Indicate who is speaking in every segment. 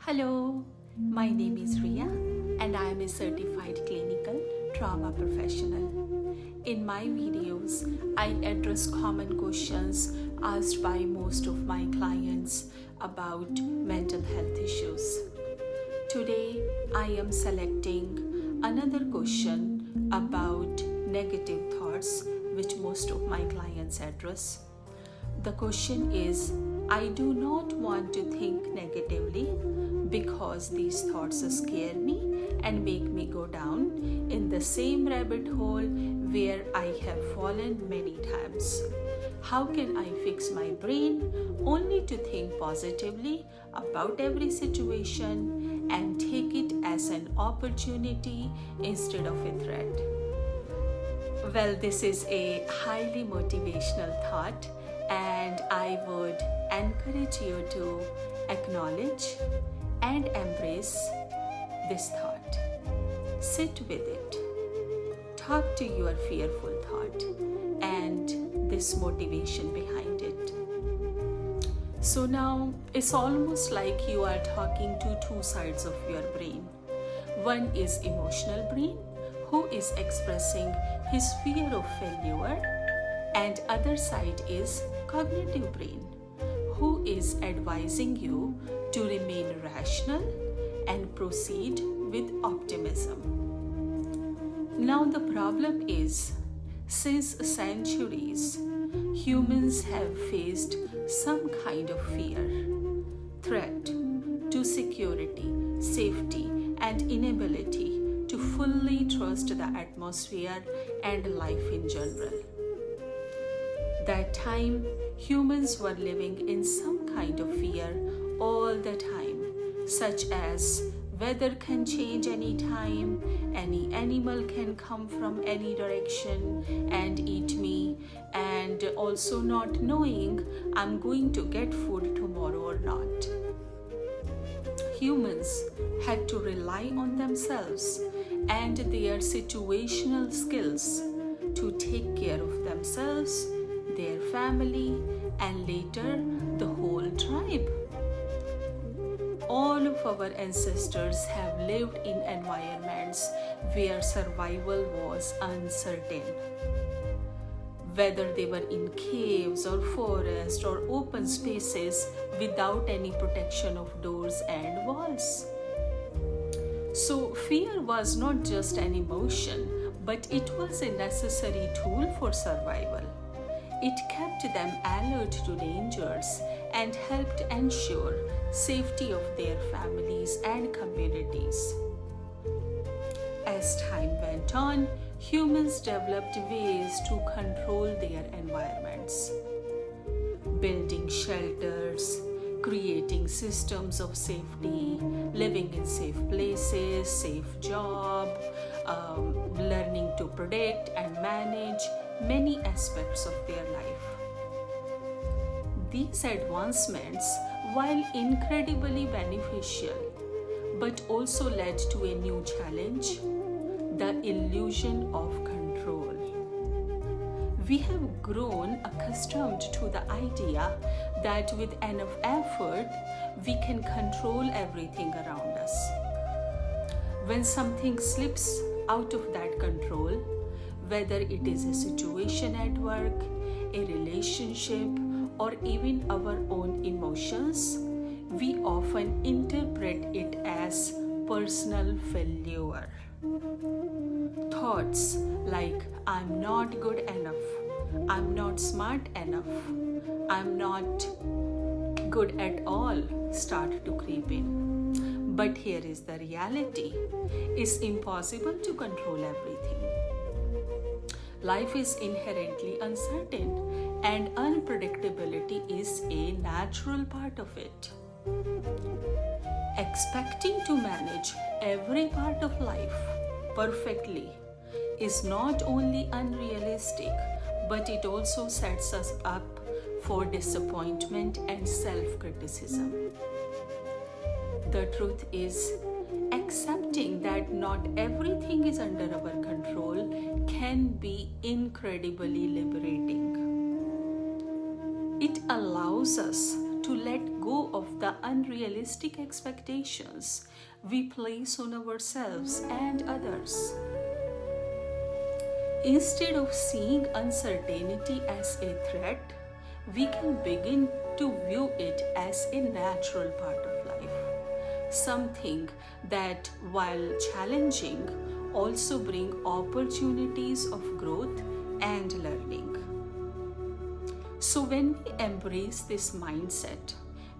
Speaker 1: Hello, my name is Ria and I am a certified clinical trauma professional. In my videos, I address common questions asked by most of my clients about mental health issues. Today, I am selecting another question about negative thoughts which most of my clients address. The question is, I do not want to think negatively because these thoughts scare me and make me go down in the same rabbit hole where I have fallen many times. How can I fix my brain only to think positively about every situation and take it as an opportunity instead of a threat? Well, this is a highly motivational thought, and I would encourage you to acknowledge and embrace this thought. Sit with it. Talk to your fearful thought and this motivation behind it. So now it's almost like you are talking to two sides of your brain. One is emotional brain, who is expressing his fear of failure, and other side is cognitive brain, who is advising you to remain rational and proceed with optimism. Now the problem is, since centuries, humans have faced some kind of fear, threat to security, safety, and inability to fully trust the atmosphere and life in general. That time, humans were living in some kind of fear all the time, such as weather can change any time, any animal can come from any direction and eat me, and also not knowing I'm going to get food tomorrow or not. Humans had to rely on themselves and their situational skills to take care of themselves, their family, and later the whole tribe. All of our ancestors have lived in environments where survival was uncertain. Whether they were in caves or forests or open spaces without any protection of doors and walls. So fear was not just an emotion, but it was a necessary tool for survival. It kept them alert to dangers and helped ensure safety of their families and communities. As time went on, humans developed ways to control their environments, building shelters, creating systems of safety, living in safe places, safe job, learning to predict and manage many aspects of their life. These advancements, while incredibly beneficial, but also led to a new challenge, the illusion of control. We have grown accustomed to the idea that with enough effort, we can control everything around us. When something slips out of that control, whether it is a situation at work, a relationship, or even our own emotions, we often interpret it as personal failure. Thoughts like, I'm not good enough, I'm not smart enough, I'm not good at all start to creep in. But here is the reality. It's impossible to control everything. Life is inherently uncertain, and unpredictability is a natural part of it. Expecting to manage every part of life perfectly is not only unrealistic, but it also sets us up for disappointment and self-criticism. The truth is, accepting that not everything is under our control can be incredibly liberating. It allows us to let go of the unrealistic expectations we place on ourselves and others. Instead of seeing uncertainty as a threat, we can begin to view it as a natural part of life, something that, while challenging, also bring opportunities of growth and learning. So when we embrace this mindset,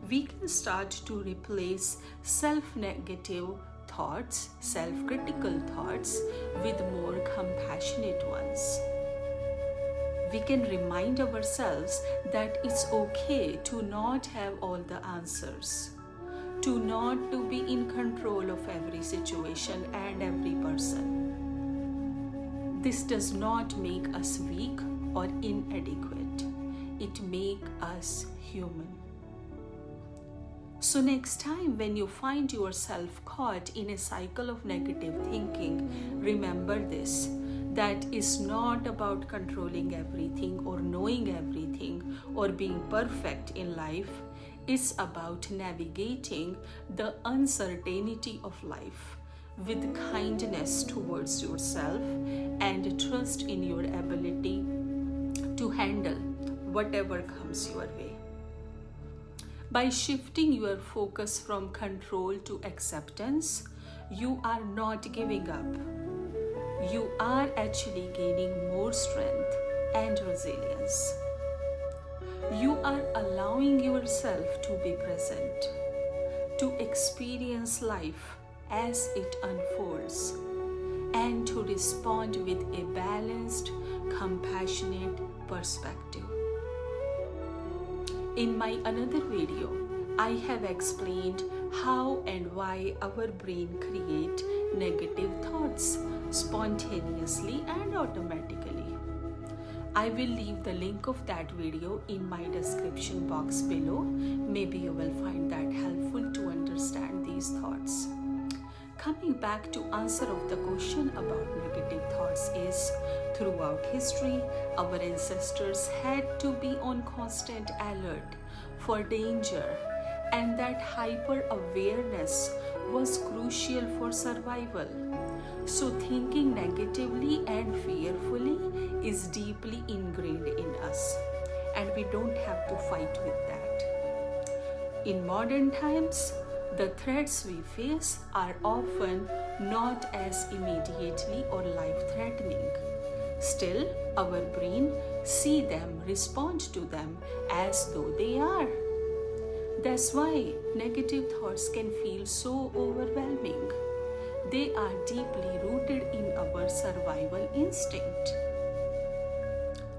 Speaker 1: we can start to replace self-negative thoughts, self-critical thoughts with more compassionate ones. We can remind ourselves that it's okay to not have all the answers, to not to be in control of every situation and every person. This does not make us weak or inadequate. It makes us human. So next time when you find yourself caught in a cycle of negative thinking, remember this, that is not about controlling everything or knowing everything or being perfect in life. It's about navigating the uncertainty of life with kindness towards yourself and trust in your ability to handle whatever comes your way. By shifting your focus from control to acceptance, you are not giving up. You are actually gaining more strength and resilience. You are allowing yourself to be present, to experience life as it unfolds, and to respond with a balanced, compassionate perspective. In my another video, I have explained how and why our brain creates negative thoughts spontaneously and automatically. I will leave the link of that video in my description box below. Maybe you will find that helpful to understand these thoughts. Coming back to answer of the question about negative thoughts is, throughout history, our ancestors had to be on constant alert for danger, and that hyper-awareness was crucial for survival. So thinking negatively and fearfully is deeply ingrained in us, and we don't have to fight with that. In modern times, the threats we face are often not as immediately or life-threatening. Still, our brain see them, respond to them as though they are. That's why negative thoughts can feel so overwhelming. They are deeply rooted in our survival instinct.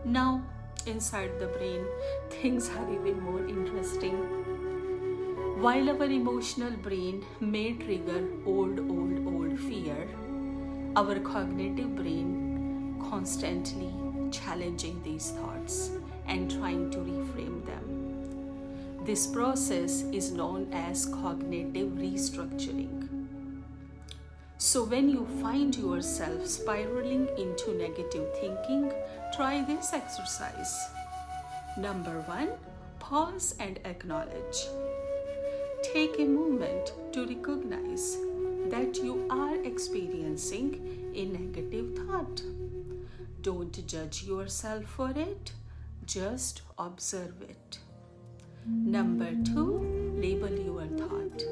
Speaker 1: Now, inside the brain, things are even more interesting. While our emotional brain may trigger old fear, our cognitive brain constantly challenging these thoughts and trying to reframe them. This process is known as cognitive restructuring. So when you find yourself spiraling into negative thinking, try this exercise. Number 1, pause and acknowledge. Take a moment to recognize that you are experiencing a negative thought. Don't judge yourself for it, just observe it. Number 2, label your thought.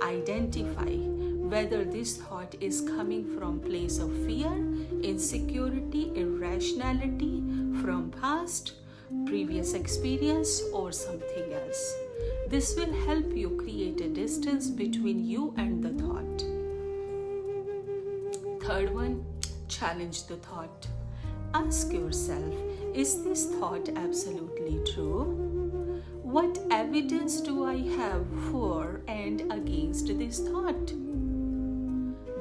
Speaker 1: Identify whether this thought is coming from a place of fear, insecurity, irrationality, from past, previous experience, or something else. This will help you create a distance between you and the thought. Third one, challenge the thought. Ask yourself, is this thought absolutely true? What evidence do I have for and against this thought?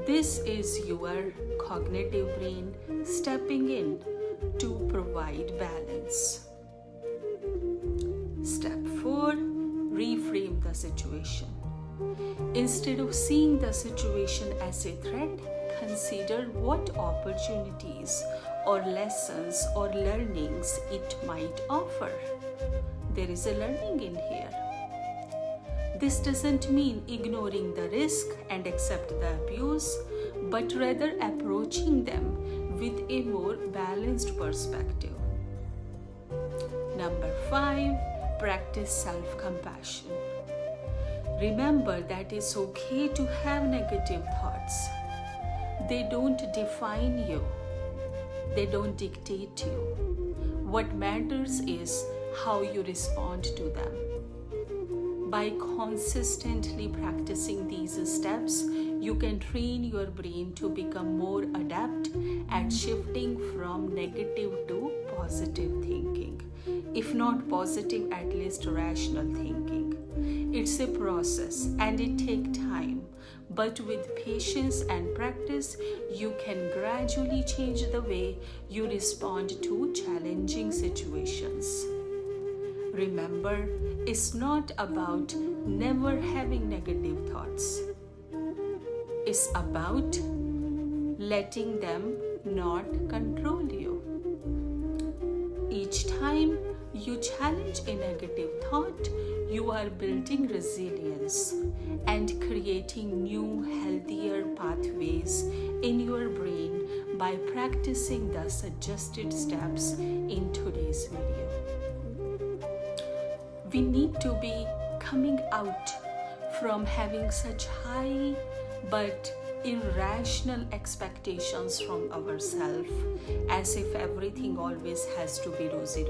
Speaker 1: This is your cognitive brain stepping in to provide balance. Step 4, reframe the situation. Instead of seeing the situation as a threat, consider what opportunities or lessons or learnings it might offer. There is a learning in here. This doesn't mean ignoring the risk and accept the abuse, but rather approaching them with a more balanced perspective. Number 5, practice self-compassion. Remember that it's okay to have negative thoughts. They don't define you. They don't dictate you. What matters is how you respond to them. By consistently practicing these steps, you can train your brain to become more adept at shifting from negative to positive thinking. If not positive, at least rational thinking. It's a process and it takes time, but with patience and practice, you can gradually change the way you respond to challenging situations. Remember, it's not about never having negative thoughts. It's about letting them not control you. Each time you challenge a negative thought, you are building resilience and creating new, healthier pathways in your brain by practicing the suggested steps in today's video. We need to be coming out from having such high but irrational expectations from ourselves, as if everything always has to be rosy.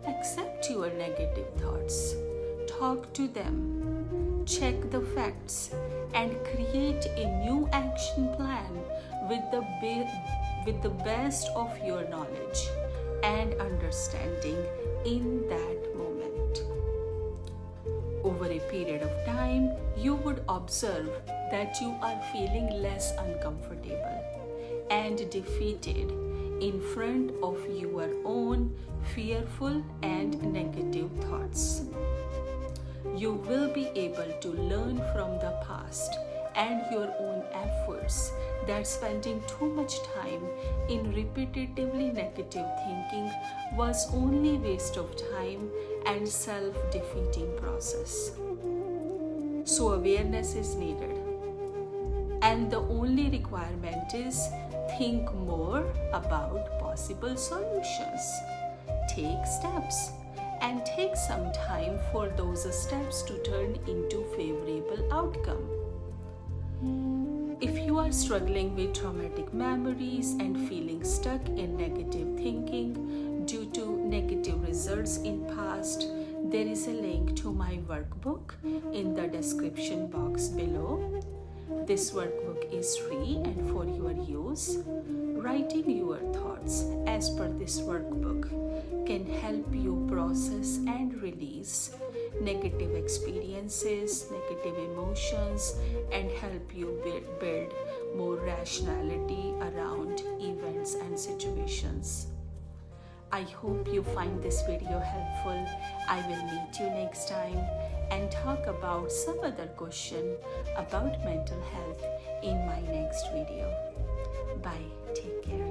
Speaker 1: Accept your negative thoughts, talk to them, check the facts, and create a new action plan with the best of your knowledge and understanding in that moment. Over a period of time, you would observe that you are feeling less uncomfortable and defeated in front of your own fearful and negative thoughts. You will be able to learn from the past and your own efforts that spending too much time in repetitively negative thinking was only waste of time and self-defeating process. So awareness is needed. And the only requirement is think more about possible solutions. Take steps and take some time for those steps to turn into favorable outcome. If you are struggling with traumatic memories and feeling stuck in negative thinking due to negative results in past, there is a link to my workbook in the description box below. This workbook is free and for your use. Writing your thoughts as per this workbook can help you process and release negative experiences, negative emotions, and help you build more rationality around events and situations. I hope you find this video helpful. I will meet you next time and talk about some other question about mental health in my next video. Bye. Take care.